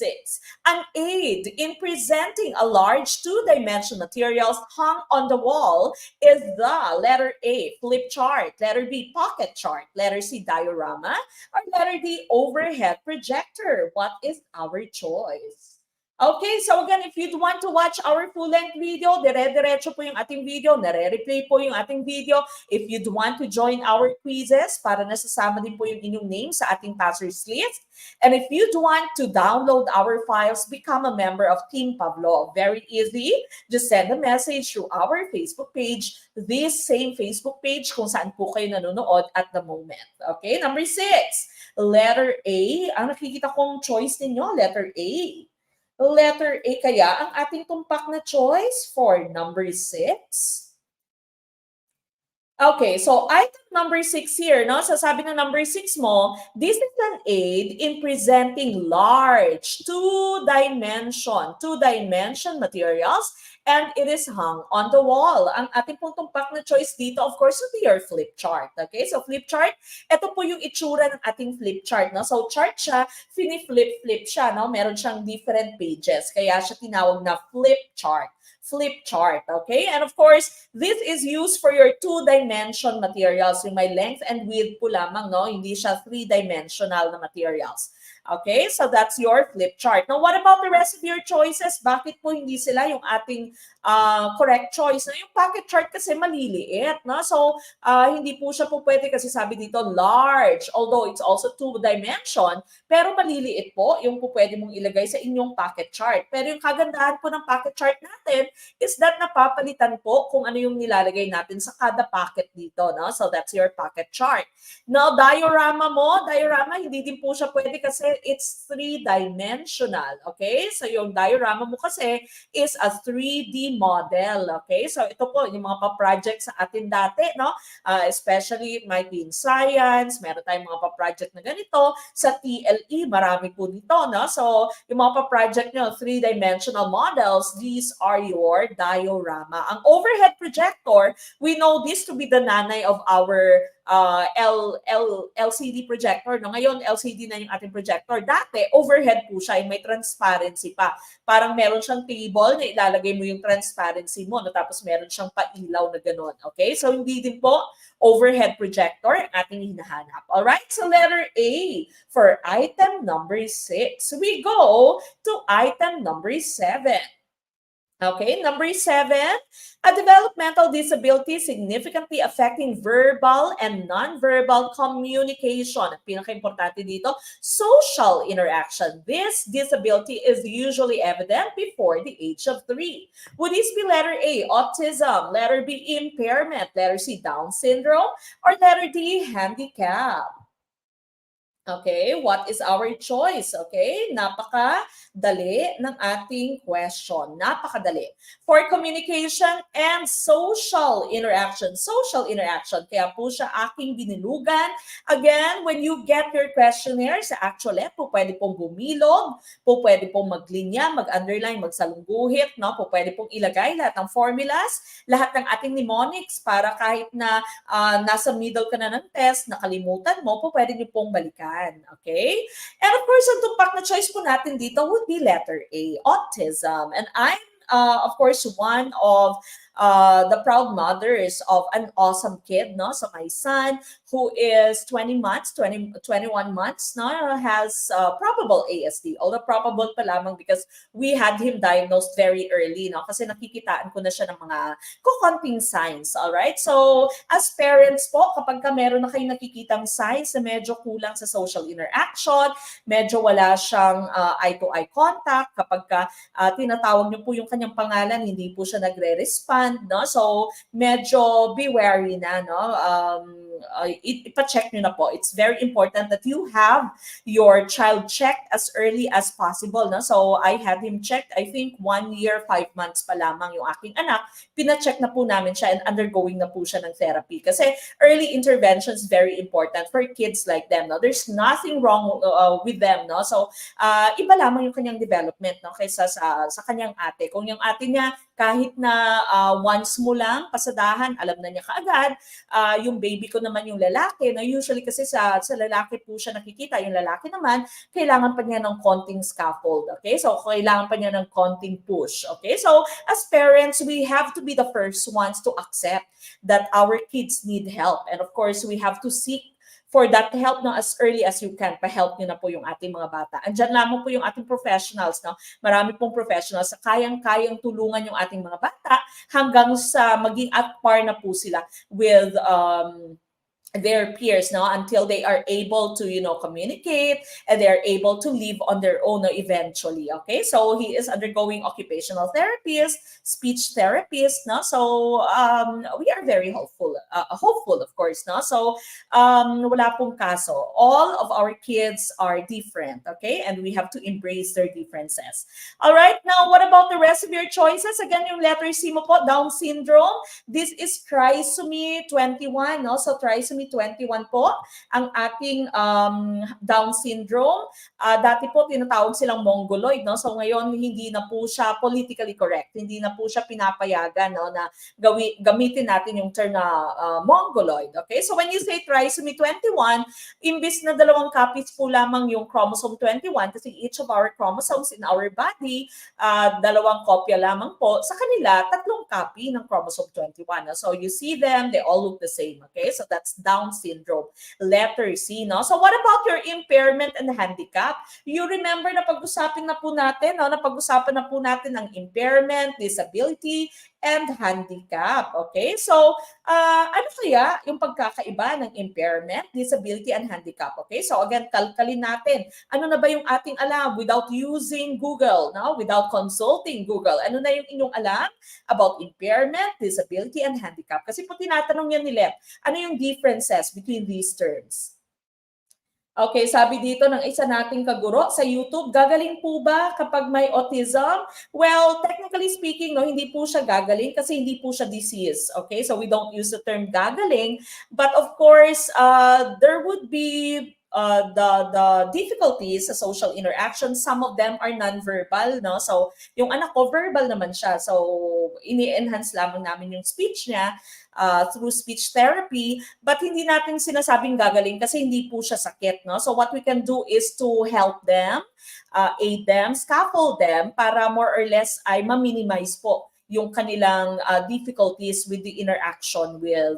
B: An aid in presenting a large 2-dimensional materials hung on the wall is the letter A, flip chart, letter B, pocket chart, letter C, diorama, or letter D, overhead projector. What is our choice? Okay, so again, if you'd want to watch our full-length video, dire-diretso po yung ating video, nare-replay po yung ating video. If you'd want to join our quizzes, para nasasama din po yung inyong name sa ating passers list. And if you'd want to download our files, become a member of Team Pavlov. Very easy. Just send a message through our Facebook page, this same Facebook page kung saan po kayo nanonood at the moment. Okay, number 6. Letter A. Ang nakikita kong choice ninyo, letter A. Letter A kaya ang ating tumpak na choice for number 6. Okay, so item number 6 here, no? Sasabi ng number 6 mo, this is an aid in presenting large two-dimension materials and it is hung on the wall. Ang ating pong tumpak na choice dito, of course, would be your flip chart. Okay, so flip chart, ito po yung itsura ng ating flip chart, no? So chart siya, fini-flip siya, no? Meron siyang different pages, kaya siya tinawag na flip chart. Flip chart, okay? And of course, this is used for your 2-dimension materials. Yung may length and width po lamang, no? Hindi siya 3-dimensional na materials. Okay, so that's your flip chart. Now, what about the rest of your choices? Bakit po hindi sila yung ating correct choice? Na yung pocket chart kasi maliliit, no? So, hindi po siya po pwede kasi sabi dito large, although it's also two-dimension, pero maliliit po yung po pwede mong ilagay sa inyong pocket chart. Pero yung kagandahan po ng pocket chart natin is that napapalitan po kung ano yung nilalagay natin sa kada pocket dito, no? So, that's your pocket chart. Now, diorama hindi din po siya pwede kasi it's three-dimensional, okay? So, yung diorama mo kasi is a 3D model, okay? So, ito po yung mga pa-project sa atin dati, no? Especially it might be in science, meron tayong mga pa-project na ganito. Sa TLE, marami po dito, no? So, yung mga pa-project nyo, three-dimensional models, these are your diorama. Ang overhead projector, we know this to be the nanay of our LCD projector. No? Ngayon, LCD na yung ating projector. Dati, overhead po siya, may transparency pa. Parang meron siyang table na ilalagay mo yung transparency mo, no? Tapos meron siyang pailaw na gano'n. Okay? So, hindi din po overhead projector ang ating hinahanap. Alright? So, letter A for item number 6. We go to item number 7. Okay, number 7, a developmental disability significantly affecting verbal and non-verbal communication. At pinaka-importante dito, social interaction. This disability is usually evident before the age of 3. Would this be letter A, autism, letter B, impairment, letter C, Down syndrome, or letter D, handicap? Okay, what is our choice? Okay, napakadali ng ating question. Napakadali. For communication and social interaction. Social interaction, kaya po siya aking binilugan. Again, when you get your questionnaire sa Actualet, po pwede pong bumilog, po pwede pong maglinya, mag-underline, magsalungguhit, no? Po pwede pong ilagay lahat ng formulas, lahat ng ating mnemonics para kahit na nasa middle ka na ng test, nakalimutan mo, po pwede niyo pong balikan. Okay? And of course, ang tumpak na choice po natin dito would be letter A, autism. And I'm, of course, one of the proud mothers of an awesome kid, no? So my son, who is 21 months, no, has probable ASD. Although probable pa lamang because we had him diagnosed very early, no? Kasi nakikitaan ko na siya ng mga kukonting signs, all right? So as parents po, kapag ka meron na kayong nakikitang signs na medyo kulang sa social interaction, medyo wala siyang eye-to-eye contact, kapag ka tinatawag niyo po yung kanyang pangalan, hindi po siya nagre-respond, no? So medyo be wary na, no? Ipa-check nyo na po. It's very important that you have your child checked as early as possible, no? So I had him checked, I think 1 year, 5 months pa lamang yung aking anak. Pina-check na po namin siya and undergoing na po siya ng therapy. Kasi early intervention is very important for kids like them, no? There's nothing wrong with them, no? So iba lamang yung kanyang development, no? Kaysa sa kanyang ate. Kung yung ate niya kahit na once mo lang pasadahan, alam na niya kaagad. Yung baby ko naman yung lalaki, na usually kasi sa lalaki po siya nakikita, yung lalaki naman, kailangan pa niya ng konting scaffold, okay? So, kailangan pa niya ng konting push, okay? So, as parents, we have to be the first ones to accept that our kids need help. And of course, we have to seek for that help no, as early as you can. Pa-help nyo na po yung ating mga bata. Andyan lamang po yung ating professionals. No? Marami pong professionals sa kayang-kayang tulungan yung ating mga bata hanggang sa maging at par na po sila with their peers, no, until they are able to, communicate and they are able to live on their own, no, eventually. Okay, so he is undergoing occupational therapist, speech therapist, no. So we are very hopeful, of course, no. So wala pong kaso. All of our kids are different, okay, and we have to embrace their differences. All right, now what about the rest of your choices? Again, yung letter C mo po, Down syndrome. This is trisomy 21, no. So trisomy 21 po ang ating Down syndrome. Dati po tinatawag silang mongoloid, no? So ngayon hindi na po siya politically correct. Hindi na po siya pinapayagan, no, na gamitin natin yung term na mongoloid. Okay? So when you say trisomy 21, imbis na 2 copies po lamang yung chromosome 21 kasi each of our chromosomes in our body, 2 kopya lamang po. Sa kanila, 3 copy ng chromosome 21. No? So you see them, they all look the same. Okay? So that's Down Down syndrome. Letter C, no? So what about your impairment and handicap? You remember na pag-usapan na po natin, no? Napag-usapan na po natin ang impairment, disability, and handicap. Okay? So, ano kaya yung pagkakaiba ng impairment, disability, and handicap? Okay? So again, kalkalin natin. Ano na ba yung ating alam without using Google, no? Without consulting Google? Ano na yung inyong alam about impairment, disability, and handicap? Kasi po tinatanong yan ni Lep, ano yung differences between these terms? Okay, sabi dito ng isa nating kaguro sa YouTube, gagaling po ba kapag may autism? Well, technically speaking, no, hindi po siya gagaling kasi hindi po siya disease. Okay, so we don't use the term gagaling. But of course, there would be the difficulties sa social interaction. Some of them are non-verbal, no? So, yung anak ko, verbal naman siya. So, ini-enhance lamang namin yung speech niya through speech therapy, but hindi natin sinasabing gagaling kasi hindi po siya sakit, no? So what we can do is to help them, aid them, scaffold them para more or less ay ma-minimize po yung kanilang difficulties with the interaction with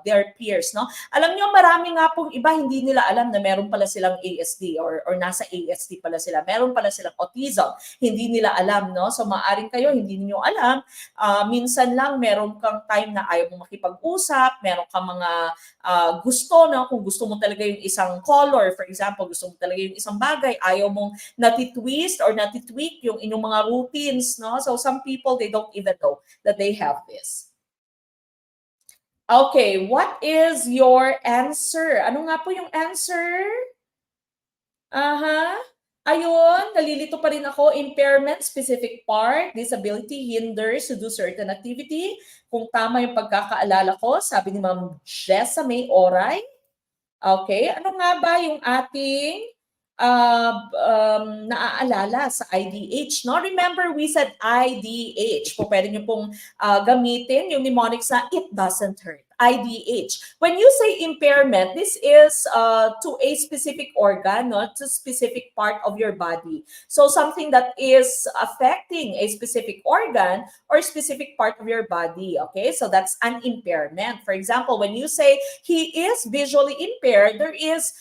B: their peers, no? Alam nyo, marami nga pong iba hindi nila alam na meron pala silang ASD or nasa ASD pala sila. Meron pala silang autism. Hindi nila alam, no? So maaring kayo hindi niyo alam. Minsan lang meron kang time na ayaw mo makipag-usap, meron kang mga gusto, no? Kung gusto mo talaga yung isang color, for example, gusto mo talaga yung isang bagay, ayaw mong natitwist or natitweak yung inyong mga routines, no? So some people, they don't even know that they have this. Okay, what is your answer? Ano nga po yung answer? Ayun, nalilito pa rin ako. Impairment, specific part, disability, hinders to do certain activity. Kung tama yung pagkakaalala ko, sabi ni Ma'am Jessa May Oray. Okay, ano nga ba yung ating naaalala sa IDH, no? Remember, we said IDH. Po, pwede nyo pong gamitin yung mnemonics na it doesn't hurt. IDH. When you say impairment, this is to a specific organ, not to a specific part of your body. So something that is affecting a specific organ or specific part of your body, okay? So that's an impairment. For example, when you say he is visually impaired, there is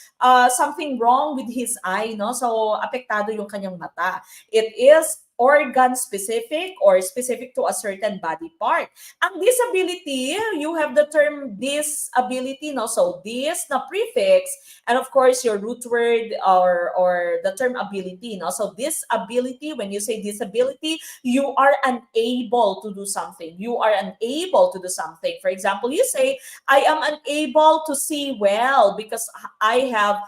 B: something wrong with his eye, no? So apektado yung kanyang mata. It is organ specific or specific to a certain body part. Ang disability, you have the term disability, no? So this na prefix, and of course your root word or the term ability, no? So disability, when you say disability, you are unable to do something. You are unable to do something. For example, you say, I am unable to see well because I have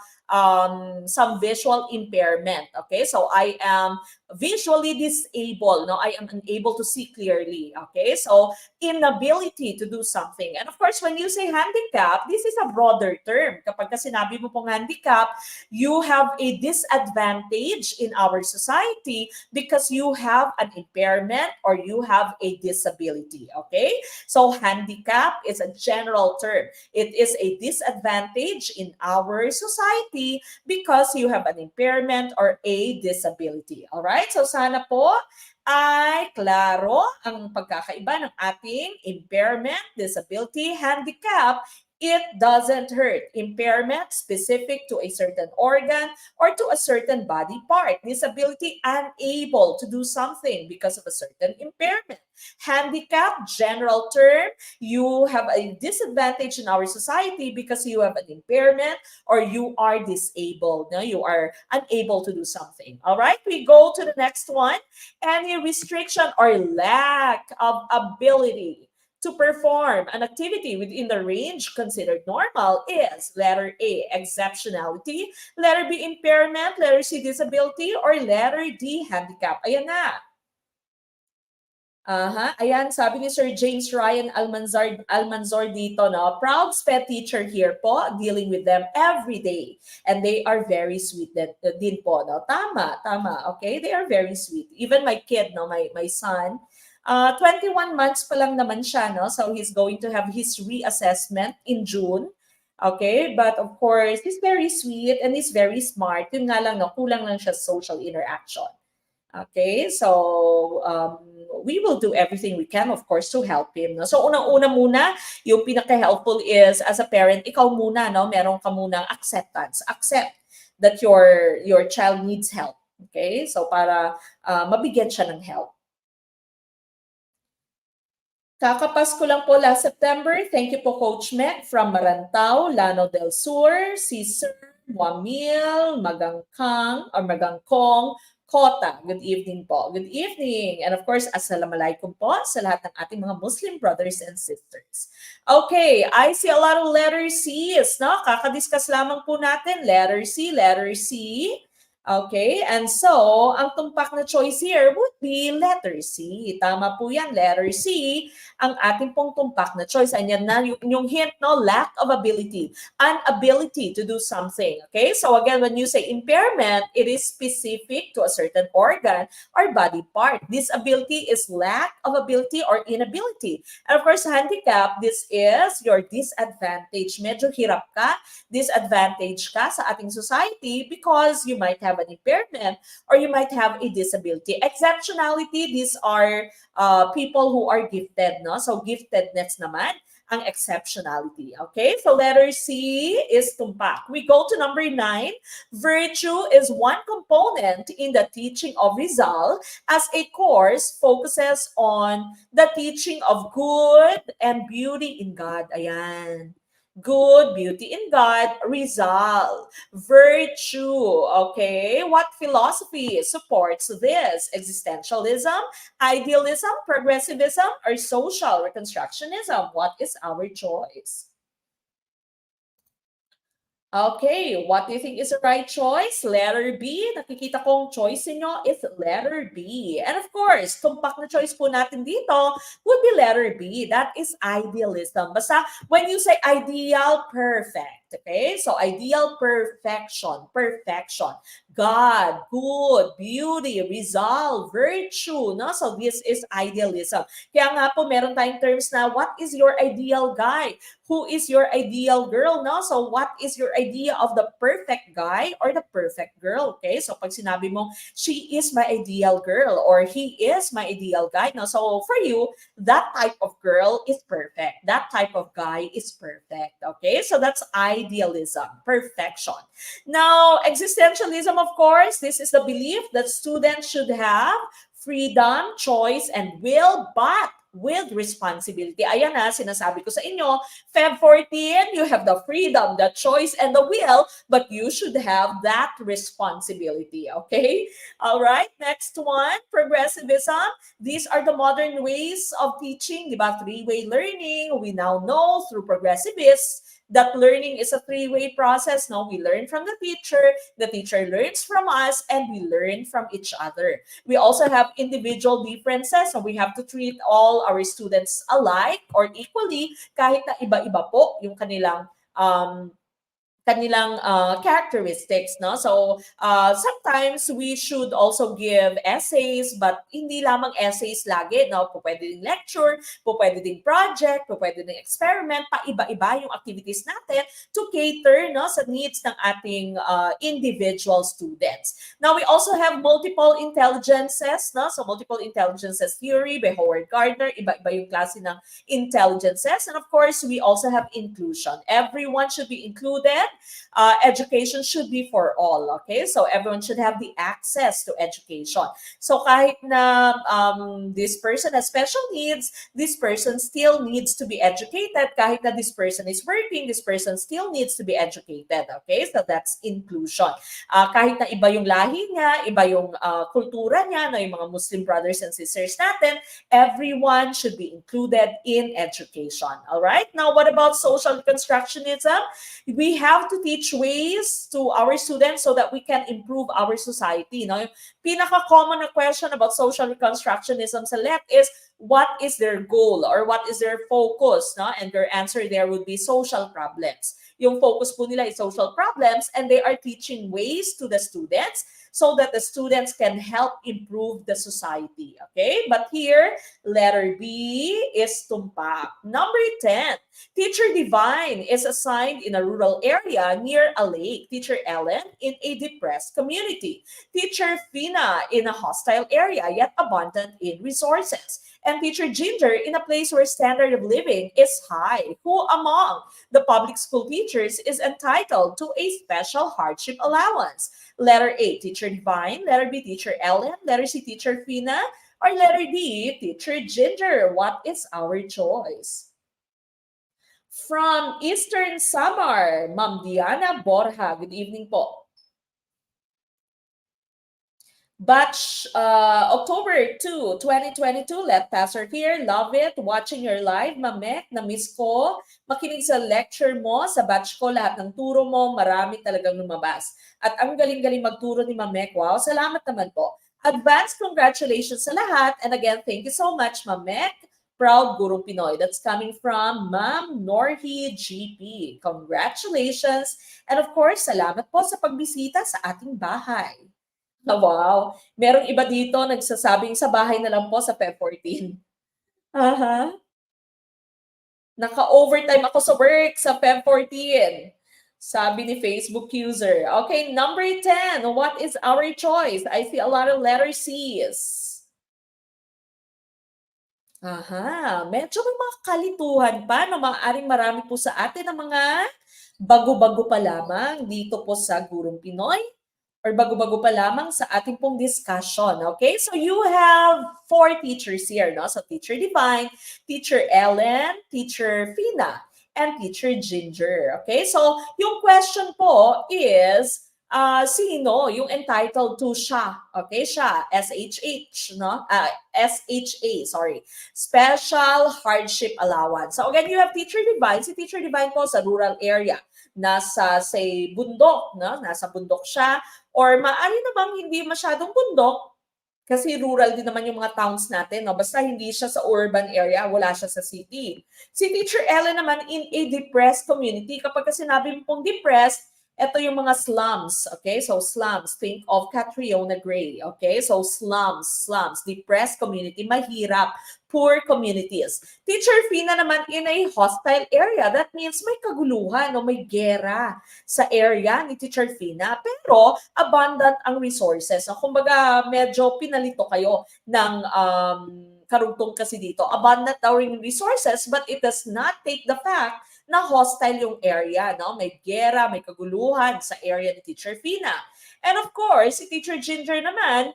B: some visual impairment. Okay, so I am visually disabled. No, I am unable to see clearly. Okay, so inability to do something. And of course, when you say handicap, this is a broader term. Kapag sinabi mo pong handicap, you have a disadvantage in our society because you have an impairment or you have a disability. Okay, so handicap is a general term. It is a disadvantage in our society because you have an impairment or a disability. All right? So sana po ay klaro ang pagkakaiba ng ating impairment, disability, handicap. It doesn't hurt. Impairment specific to a certain organ or to a certain body part. Disability, unable to do something because of a certain impairment. Handicap, general term, you have a disadvantage in our society because you have an impairment or you are disabled. No? You are unable to do something. All right, we go to the next one. Any restriction or lack of ability to perform an activity within the range considered normal is letter A, exceptionality, letter B, impairment, letter C, disability, or letter D, handicap. Ayan na. Ayan, sabi ni Sir James Ryan Almanzor dito, no? Proud SPED teacher here po, dealing with them every day. And they are very sweet din po, no? Tama, okay? They are very sweet. Even my kid, no? My son, 21 months pa lang naman siya, no? So he's going to have his reassessment in June. Okay, but of course, he's very sweet and he's very smart. Yun nga lang, no? Kulang lang siya social interaction. Okay, so we will do everything we can, of course, to help him. No? So unang-una muna, yung pinaka-helpful is as a parent, ikaw muna, no, meron ka munang acceptance. Accept that your child needs help. Okay, so para mabigyan siya ng help. Kakapasko lang po last September. Thank you po, Coach Mac from Marantao, Lanao del Sur, si Sir Wamil, Magangkang, or Magangkong, Kota. Good evening po. Good evening. And of course, assalamualaikum po sa lahat ng ating mga Muslim brothers and sisters. Okay, I see a lot of letter C's, no? Kakadiscuss lamang po natin. Letter C, letter C. Okay, and so, ang tumpak na choice here would be letter C. Tama po yan, letter C, ang ating pong tumpak na choice. And yan na yung hint, no? Lack of ability, inability to do something. Okay, so again, when you say impairment, it is specific to a certain organ or body part. Disability is lack of ability or inability. And of course, handicap, this is your disadvantage. Medyo hirap ka, disadvantage ka sa ating society because you might have an impairment or you might have a disability. Exceptionality, these are people who are gifted, no? So giftedness naman ang exceptionality. Okay, so letter C is tumpak. We go to number 9. Virtue is one component in the teaching of Rizal, as a course focuses on the teaching of good and beauty in God. Ayan. Good, beauty in God, Rizal. Virtue, okay? What philosophy supports this? Existentialism, idealism, progressivism, or social reconstructionism? What is our choice? Okay, what do you think is the right choice? Letter B. Nakikita kong choice niyo is letter B. And of course, tumpak na choice po natin dito would be letter B. That is idealism. Basta when you say ideal, perfect. Okay? So ideal, perfection. Perfection. God, good, beauty, resolve, virtue. No? So this is idealism. Kaya nga po, meron tayong terms na what is your ideal guy? Who is your ideal girl, no? So what is your idea of the perfect guy or the perfect girl, okay? So pag sinabi mo, she is my ideal girl or he is my ideal guy, no? So for you, that type of girl is perfect. That type of guy is perfect, okay? So that's idealism, perfection. Now, existentialism, of course, this is the belief that students should have freedom, choice, and will, but with responsibility. Ayan na, sinasabi ko sa inyo, Feb 14, you have the freedom, the choice, and the will, but you should have that responsibility, okay? All right, next one, progressivism. These are the modern ways of teaching, di ba? Three-way learning. We now know through progressivists that learning is a three-way process. No, we learn from the teacher learns from us, and we learn from each other. We also have individual differences, so we have to treat all our students alike or equally kahit na iba-iba po yung kanilang characteristics, no? So sometimes we should also give essays, but hindi lamang essays lagi, no? Pwede ding lecture, pwede ding project, pwede ding experiment, iba-iba yung activities natin to cater, no, sa needs ng ating individual students. Now we also have multiple intelligences, no? So multiple intelligences theory by Howard Gardner, iba-iba yung klase ng intelligences, and of course we also have inclusion. Everyone should be included. Education should be for all, okay? So everyone should have the access to education. So kahit na this person has special needs, this person still needs to be educated. Kahit na this person is working, this person still needs to be educated, okay? So that's inclusion. Kahit na iba yung lahi niya, iba yung kultura niya, no, yung mga Muslim brothers and sisters natin, everyone should be included in education, all right? Now, what about social constructionism? We have to teach ways to our students so that we can improve our society. No? Pinaka-common na question about social reconstructionism sa LET is what is their goal or what is their focus? No? And their answer there would be social problems. Yung focus po nila is social problems, and they are teaching ways to the students so that the students can help improve the society. Okay? But here, letter B is tumpak. Number 10, Teacher Divine is assigned in a rural area near a lake. Teacher Ellen in a depressed community. Teacher Fina in a hostile area yet abundant in resources. And Teacher Ginger in a place where standard of living is high. Who among the public school teachers is entitled to a special hardship allowance? Letter A, Teacher Divine. Letter B, Teacher Ellen. Letter C, Teacher Fina. Or letter D, Teacher Ginger. What is our choice? From Eastern Samar, Ma'am Diana Borja. Good evening po. Batch October 2, 2022, let passer here. Love it. Watching your live, Mamek. Na-miss ko. Makinig sa lecture mo. Sa batch ko, lahat ng turo mo, marami talagang lumabas. At ang galing-galing magturo ni Mamek. Wow, salamat naman po. Advance congratulations sa lahat. And again, thank you so much, Mamek. Proud Gurong Pinoy. That's coming from Ma'am Norhi GP. Congratulations. And of course, salamat po sa pagbisita sa ating bahay. Oh, wow. Merong iba dito nagsasabing sa bahay na lang po sa Feb 14. Aha. Naka-overtime ako sa work sa Feb 14. Sabi ni Facebook user. Okay, number 10. What is our choice? I see a lot of letter C's. Aha, medyo may mga kalituhan pa na maaaring marami po sa atin ng mga bago-bago pa lamang dito po sa Gurong Pinoy or bago-bago pa lamang sa ating pong discussion. Okay, so you have 4 teachers here, no? So Teacher Divine, Teacher Ellen, Teacher Fina, and Teacher Ginger. Okay, so yung question po is, sino yung entitled to siya? Okay, siya, SHH, no? SHA, sorry. Special Hardship Allowance. So again, you have Teacher Divine. Si Teacher Divine po sa rural area. Nasa, say, bundok, no? Nasa bundok siya. Or maaari namang hindi masyadong bundok, kasi rural din naman yung mga towns natin, no? Basta hindi siya sa urban area, wala siya sa city. Si Teacher Ellen naman in a depressed community. Kapag sinabi mo pong depressed, ito yung mga slums, okay? So slums, think of Catriona Gray, okay? So slums, depressed community, mahirap, poor communities. Teacher Fina naman in a hostile area. That means may kaguluhan o may gera sa area ni Teacher Fina. Pero abundant ang resources. So, kumbaga, medyo pinalito kayo ng karugtong kasi dito. Abundant daw rin resources, but it does not take the fact na hostile yung area, no? May gera, may kaguluhan sa area ni Teacher Fina. And of course, si Teacher Ginger naman,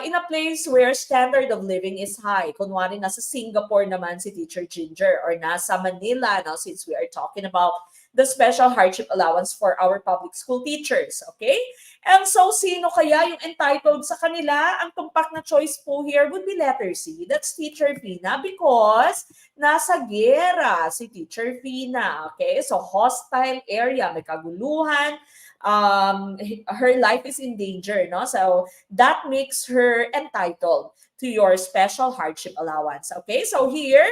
B: in a place where standard of living is high. Kunwari, nasa Singapore naman si Teacher Ginger or nasa Manila, now since we are talking about the special hardship allowance for our public school teachers, okay? And so, sino kaya yung entitled sa kanila? Ang tumpak na choice po here would be letter C. That's Teacher Fina because nasa gera si Teacher Fina, okay? So, hostile area, may kaguluhan, her life is in danger, no? So, that makes her entitled to your special hardship allowance, okay? So, here,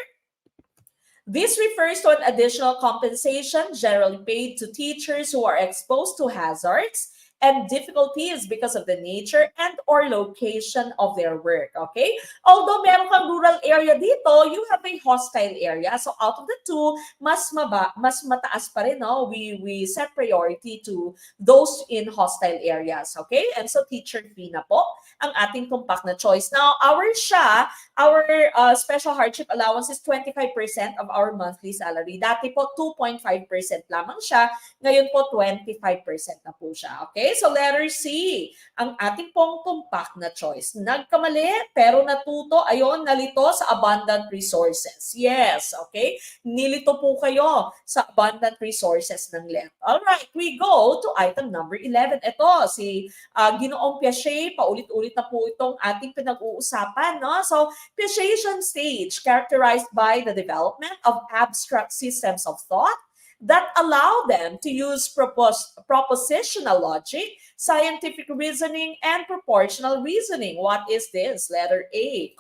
B: this refers to an additional compensation generally paid to teachers who are exposed to hazards and difficulties because of the nature and or location of their work, okay? Although meron kang rural area dito, you have a hostile area. So out of the two, mas mataas pa rin, no? We set priority to those in hostile areas, okay? And so Teacher Fina po ang ating tumpak na choice. Now, our special hardship allowance is 25% of our monthly salary. Dati po 2.5% lamang siya, ngayon po 25% na po siya, okay? So letter C, ang ating pong tumpak na choice. Nagkamali, pero natuto, ayon, nalito sa abundant resources. Yes, okay? Nilito po kayo sa abundant resources ng LEP. Alright, we go to item number 11. Ito, si Ginoong Piaget, paulit-ulit na po itong ating pinag-uusapan, no? So, Piagetian stage, characterized by the development of abstract systems of thought that allow them to use propositional logic, scientific reasoning, and proportional reasoning. What is this? Letter A,